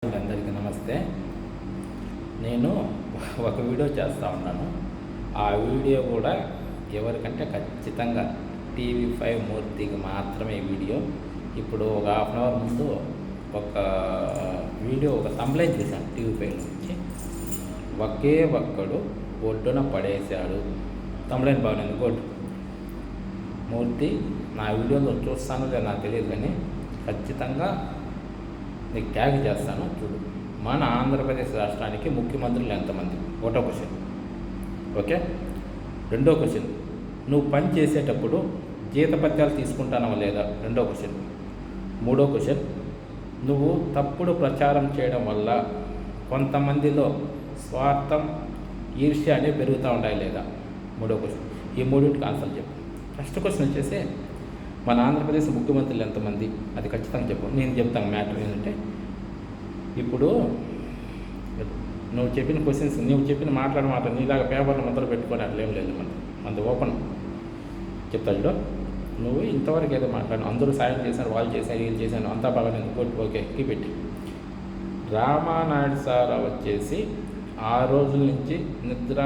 అందరికీ నమస్తే. నేను ఒక వీడియో చేస్తూ ఉన్నాను. ఆ వీడియో కూడా ఎవరికంటే ఖచ్చితంగా టీవీ5 మూర్తికి మాత్రమే ఈ వీడియో. ఇప్పుడు ఒక హాఫ్ అన్ అవర్ ముందు ఒక వీడియో, ఒక థంబ్నెయిల్ చూశాను టీవీ5 నుంచి. ఒకే ఒక్కడు ఒడ్డున పడేశాడు. థంబ్నెయిల్ బాగుంది, గుడ్. మూర్తి నా వీడియోలో చూస్తానో లేదో నాకు తెలియదు, కానీ ఖచ్చితంగా నీకు ట్యాగ్ చేస్తాను, చూడు. మన ఆంధ్రప్రదేశ్ రాష్ట్రానికి ముఖ్యమంత్రులు ఎంతమంది? ఒకటో క్వశ్చన్. ఓకే. రెండో క్వశ్చన్, నువ్వు పని చేసేటప్పుడు జీతపత్యాలు తీసుకుంటానో లేదా? రెండో క్వశ్చన్. మూడో క్వశ్చన్, నువ్వు తప్పుడు ప్రచారం చేయడం వల్ల కొంతమందిలో స్వార్థం, ఈర్ష్య అనేవి పెరుగుతూ ఉంటాయి లేదా? మూడో క్వశ్చన్. ఈ మూడింటికి ఆన్సర్ చెప్పు. ఫస్ట్ క్వశ్చన్ వచ్చేసి, మన ఆంధ్రప్రదేశ్ ముఖ్యమంత్రులు ఎంతమంది? అది ఖచ్చితంగా చెప్పు. నేను చెప్తాను మ్యాటర్ ఏంటంటే, ఇప్పుడు నువ్వు చెప్పిన క్వశ్చన్స్, నువ్వు చెప్పిన మాట నీలాగా పేపర్లు మొదలు పెట్టుకొని అట్లేం లేదు. మనది ఓపెన్ చెప్తా చూడు. నువ్వు ఇంతవరకు ఏదో మాట్లాడు, అందరూ సాయం చేశారు, వాళ్ళు చేశారు, వీళ్ళు చేశాను, అంతా బాగా నేను ఓకే కీపెట్టి. రామానాయుడు సార్ వచ్చేసి 6 రోజుల నుంచి నిద్ర,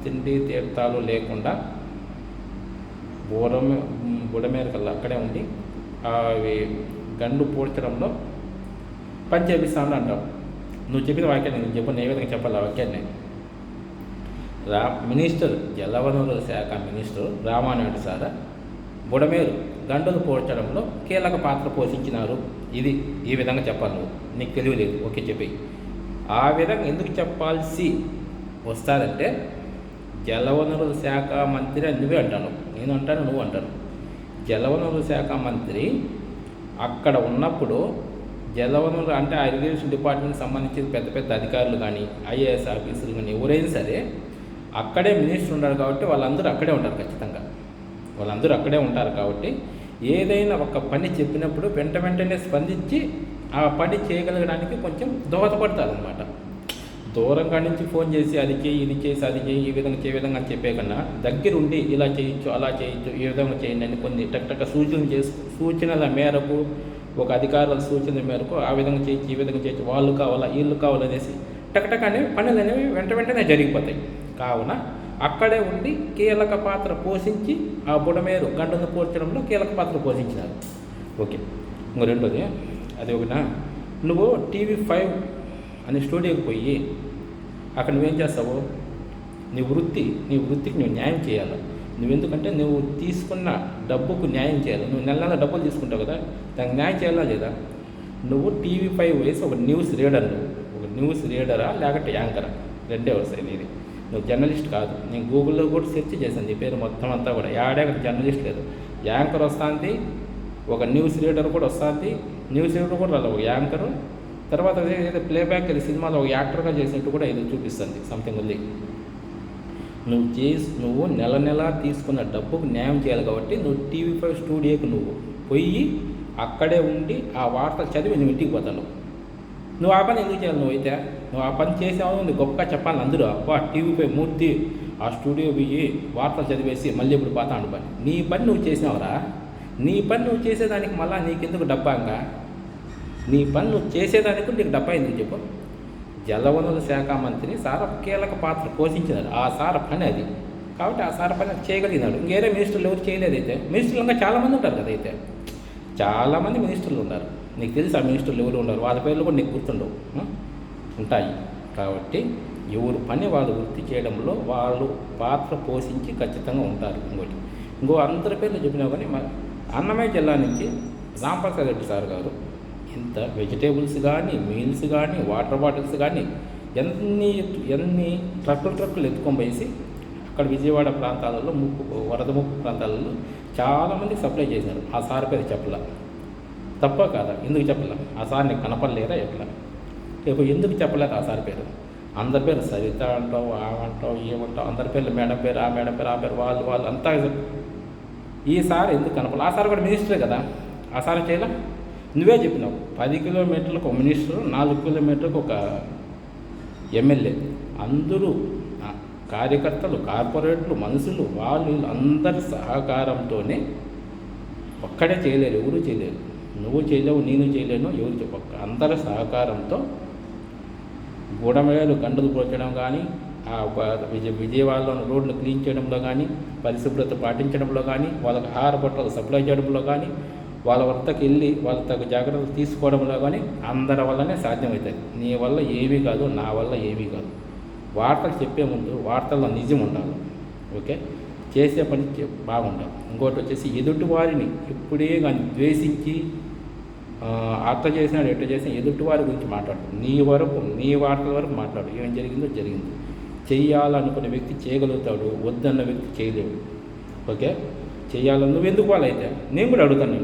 తిండి, తీర్థాలు లేకుండా బుడమేరకల్లా అక్కడే ఉండి అవి గండు పూడ్చడంలో పని చేపిస్తాను అంటావు. నువ్వు చెప్పిన వాక్యాన్ని నేను చెప్పను, ఏ విధంగా చెప్పాలి ఆ వాక్యాన్ని? మినిస్టర్, జలవనరుల శాఖ మినిస్టర్ రామానాయుడు సార్ బుడమేరు గండులు పోడ్చడంలో కీలక పాత్ర పోషించినారు. ఈ విధంగా చెప్పాలి. నువ్వు, నీకు తెలియలేదు, ఓకే చెప్పి. ఆ విధంగా ఎందుకు చెప్పాల్సి వస్తారంటే, జలవనరుల శాఖ మంత్రి అని నువ్వే అంటాను, నేను అంటాను, నువ్వు అంటాను. జలవనరుల శాఖ మంత్రి అక్కడ ఉన్నప్పుడు జలవనరులు అంటే ఆ ఇరిగేషన్ డిపార్ట్మెంట్కి సంబంధించిన పెద్ద పెద్ద అధికారులు కానీ, ఐఏఎస్ ఆఫీసర్లు కానీ ఎవరైనా సరే అక్కడే మినిస్టర్ ఉంటారు కాబట్టి వాళ్ళందరూ అక్కడే ఉంటారు. ఖచ్చితంగా వాళ్ళందరూ అక్కడే ఉంటారు కాబట్టి ఏదైనా ఒక పని చెప్పినప్పుడు వెంటనే స్పందించి ఆ పని చేయగలగడానికి కొంచెం దోహదపడతారు అనమాట. దూరంగా నుంచి ఫోన్ చేసి అది చేయి, ఇది చేసి, అది చేయి, ఈ విధంగా అని చెప్పే కన్నా దగ్గరుండి ఇలా చేయొచ్చు, అలా చేయొచ్చు, ఈ విధంగా చేయండి అని కొన్ని టక్ సూచనల మేరకు, ఒక అధికారుల సూచనల మేరకు ఆ విధంగా చేయొచ్చు, ఈ విధంగా చేయొచ్చు, వాళ్ళు కావాలా, వీళ్ళు కావాలనేసి టక్ అనేవి పనులు అనేవి వెంటనే జరిగిపోతాయి. కావున అక్కడే ఉండి కీలక పాత్ర పోషించి ఆ బుడమేరు గంటను పోర్చడంలో కీలక పాత్ర పోషించినారు. ఓకే. ఇంకో రెండోది, అది ఒకనా, నువ్వు టీవీ5 అనే స్టూడియోకి పోయి అక్కడ నువ్వేం చేస్తావు? నీ వృత్తికి నువ్వు న్యాయం చేయాలి. నువ్వెందుకంటే నువ్వు తీసుకున్న డబ్బుకు న్యాయం చేయాలి. నువ్వు నెల డబ్బులు తీసుకుంటావు కదా, దానికి న్యాయం చేయాలా లేదా? నువ్వు టీవీ5 వేసి ఒక న్యూస్ రీడరా లేకపోతే యాంకరా? రెండే వస్తాయి నీది. నువ్వు జర్నలిస్ట్ కాదు. నేను గూగుల్లో కూడా సెర్చ్ చేశాను నీ పేరు మొత్తం అంతా కూడా, అక్కడ జర్నలిస్ట్ లేదు. యాంకర్ వస్తుంది, ఒక న్యూస్ రీడర్ కూడా వస్తుంది, న్యూస్ రీడర్ కూడా రాదు, ఒక యాంకరు. తర్వాత ఏదైతే ప్లేబ్యాక్ అది సినిమాలో ఒక యాక్టర్గా చేసినట్టు కూడా ఇది చూపిస్తుంది, సంథింగ్ ఉంది. నువ్వు నెల తీసుకున్న డబ్బుకు న్యాయం చేయాలి కాబట్టి నువ్వు టీవీ5 స్టూడియోకి నువ్వు పోయి అక్కడే ఉండి ఆ వార్తలు చదివి నువ్వు ఇంటికి పోతాను. నువ్వు ఆ పని ఎందుకు చేయాలి? నువ్వు ఆ పని చేసావు, నువ్వు గొప్పగా చెప్పాలి అందరూ. అబ్బా టీవీ5 మూర్తి ఆ స్టూడియో పోయి వార్తలు చదివేసి మళ్ళీ ఇప్పుడు పోతాను పని. నీ పని నువ్వు చేసినావురా. నీ పని నువ్వు చేసేదానికి మళ్ళీ నీకెందుకు డబ్బాంగా? నీ పని నువ్వు చేసేదానికి నీకు డబ్బా ఎందుకు చెప్పు? జలవనరుల శాఖ మంత్రిని సార్ కీలక పాత్ర పోషించినారు. ఆ సార్ పని అది కాబట్టి ఆ సార్ పని చేయగలిగినాడు. ఇంకేరే మినిస్టర్లు ఎవరు చేయలేదైతే. మినిస్టర్లు ఇంకా చాలామంది ఉంటారు కదా, అయితే చాలామంది మినిస్టర్లు ఉన్నారు. నీకు తెలుసు ఆ మినిస్టర్లు ఎవరు ఉన్నారు, వాళ్ళ పేర్లు కూడా నీకు గుర్తుండవు, ఉంటాయి. కాబట్టి ఎవరు పని వాళ్ళు వృత్తి చేయడంలో వాళ్ళు పాత్ర పోషించి ఖచ్చితంగా ఉంటారు. ఇంకో అందరి పేర్లు చెప్పినా కానీ అన్నమయ్య జిల్లా నుంచి రాంప్రసాద్ రెడ్డి సార్ గారు ఇంత వెజిటేబుల్స్ కానీ, మీల్స్ కానీ, వాటర్ బాటిల్స్ కానీ ఎన్ని ట్రక్కులు ఎత్తుకొని పోయేసి అక్కడ విజయవాడ ప్రాంతాలలో వరద ముప్పు ప్రాంతాలలో చాలామంది సప్లై చేశారు. ఆ సార్ పేరు చెప్పలా, తప్ప కాదా? ఎందుకు చెప్పలా? ఆ సార్ని కనపడలేరా ఎట్లా? ఎందుకు చెప్పలేదు ఆ సార్ పేరు? అందరి పేరు సరిత అంటావు, ఆమంటావు, ఏమంటావు, అందరి పేర్లు మేడం పేరు, ఆ మేడం పేరు, ఆ పేరు, వాళ్ళు అంతా. ఈ సార్ ఎందుకు కనపడలే? ఆ సార్ కూడా మినిస్టరే కదా, ఆ సార్ చేయలే? నువ్వే చెప్పినావు 10 కిలోమీటర్లకు ఒక మినిస్టరు, 4 కిలోమీటర్లకు ఒక ఎమ్మెల్యే. అందరూ కార్యకర్తలు, కార్పొరేట్లు, మనుషులు, వాళ్ళు అందరి సహకారంతోనే ఒక్కడే చేయలేరు, ఎవరు చేయలేరు. నువ్వు చేయలేవు, నేను చేయలేను, ఎవరు చెప్పక్క. అందరి సహకారంతో బుడమేరు గంటలు పోర్చడం కానీ, విజయవాడలో రోడ్లు క్లీన్ చేయడంలో కానీ, పరిశుభ్రత పాటించడంలో కానీ, వాళ్ళకి ఆహార పొట్లాలు సప్లై చేయడంలో కానీ, వాళ్ళ వద్దకు వెళ్ళి వాళ్ళ తగు జాగ్రత్తలు తీసుకోవడంలో కానీ అందరి వల్లనే సాధ్యమవుతుంది. నీ వల్ల ఏమీ కాదు, నా వల్ల ఏమీ కాదు. వార్తలు చెప్పే ముందు వార్తల్లో నిజం ఉండాలి. ఓకే, చేసే పని బాగుండాలి. ఇంకోటి వచ్చేసి ఎదుటి వారిని ఎప్పుడే కానీ ద్వేషించి అట్ట చేసినాడు ఎట్ట చేసినా ఎదుటి వారి గురించి మాట్లాడు. నీ వార్తల వరకు మాట్లాడు. ఏం జరిగిందో జరిగింది. చెయ్యాలనుకునే వ్యక్తి చేయగలుగుతాడు, వద్దన్న వ్యక్తి చేయలేడు. ఓకే, చెయ్యాలని నువ్వు ఎందుకు వాళ్ళైతే నేను కూడా అడుగుతాను.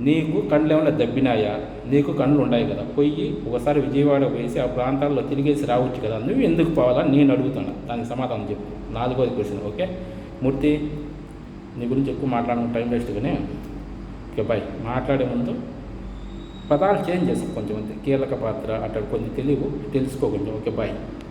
నీకు కళ్ళు ఏమైనా దబ్బినాయా? నీకు కళ్ళు ఉన్నాయి కదా, పోయి ఒకసారి విజయవాడ వేసి ఆ ప్రాంతాల్లో తిరిగేసి రావచ్చు కదా, నువ్వు ఎందుకు పోవాలని నేను అడుగుతాను. దానికి సమాధానం చెప్పు. 4వ క్వశ్చన్. ఓకే మూర్తి, నీ గురించి ఎక్కువ మాట్లాడడం టైం వేస్ట్ కానీ. Okay bye. మాట్లాడే ముందు పదాలు చేంజ్ చేసుకో కొంచెం, అంతే. కీలక పాత్ర అట్లా కొంచెం తెలుసుకో కొంచెం. Okay bye.